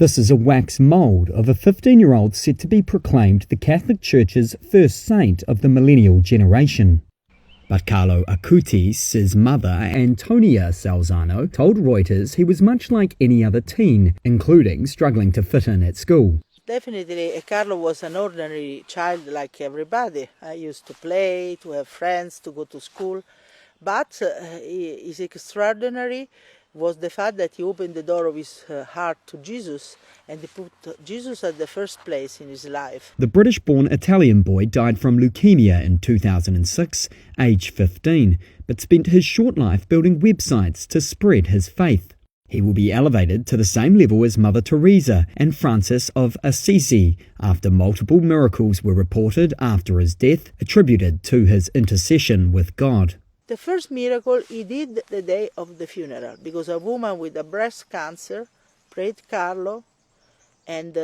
This is a wax mould of a 15-year-old set to be proclaimed the Catholic Church's first saint of the millennial generation. But Carlo Acutis' mother, Antonia Salzano, told Reuters he was much like any other teen, including struggling to fit in at school. Definitely, Carlo was an ordinary child like everybody. I used to play, to have friends, to go to school. But his extraordinary was the fact that he opened the door of his heart to Jesus, and he put Jesus at the first place in his life. The British-born Italian boy died from leukemia in 2006, age 15, but spent his short life building websites to spread his faith. He will be elevated to the same level as Mother Teresa and Francis of Assisi after multiple miracles were reported after his death, attributed to his intercession with God. The first miracle he did the day of the funeral, because a woman with a breast cancer prayed Carlo, and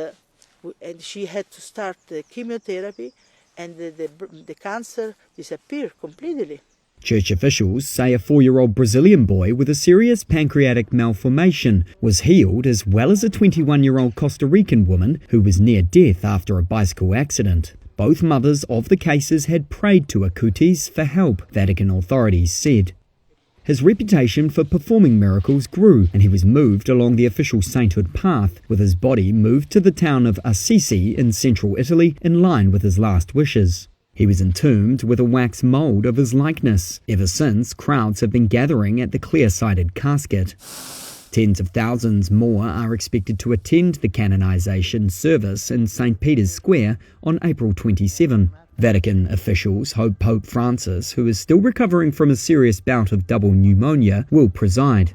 she had to start the chemotherapy, and the cancer disappeared completely. Church officials say a 4-year-old Brazilian boy with a serious pancreatic malformation was healed, as well as a 21-year-old Costa Rican woman who was near death after a bicycle accident. Both mothers of the cases had prayed to Acutis for help, Vatican authorities said. His reputation for performing miracles grew, and he was moved along the official sainthood path, with his body moved to the town of Assisi in central Italy in line with his last wishes. He was entombed with a wax mould of his likeness. Ever since, crowds have been gathering at the clear-sided casket. Tens of thousands more are expected to attend the canonization service in St. Peter's Square on April 27. Vatican officials hope Pope Francis, who is still recovering from a serious bout of double pneumonia, will preside.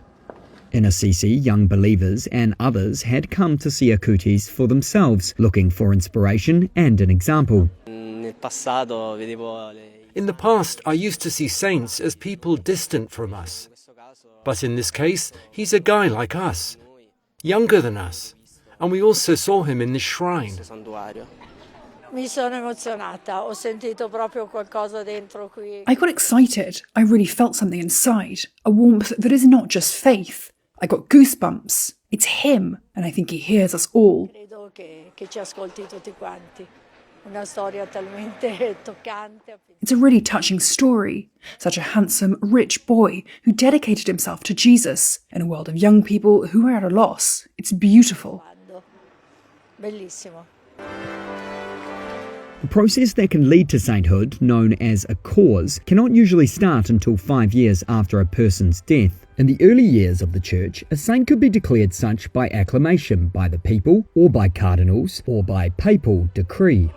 In Assisi, young believers and others had come to see Acutis for themselves, looking for inspiration and an example. In the past, I used to see saints as people distant from us. But in this case, he's a guy like us, younger than us, and we also saw him in this shrine. I got excited. I really felt something inside, a warmth that is not just faith. I got goosebumps. It's him, and I think he hears us all. It's a really touching story. Such a handsome, rich boy who dedicated himself to Jesus in a world of young people who are at a loss. It's beautiful. A process that can lead to sainthood, known as a cause, cannot usually start until 5 years after a person's death. In the early years of the Church, a saint could be declared such by acclamation by the people, or by cardinals, or by papal decree.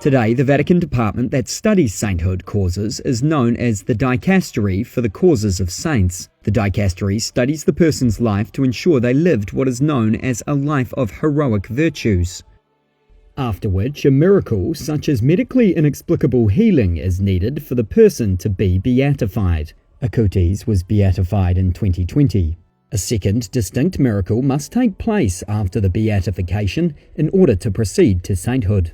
Today, the Vatican department that studies sainthood causes is known as the Dicastery for the Causes of Saints. The Dicastery studies the person's life to ensure they lived what is known as a life of heroic virtues. After which, a miracle such as medically inexplicable healing is needed for the person to be beatified. Acutis was beatified in 2020. A second distinct miracle must take place after the beatification in order to proceed to sainthood.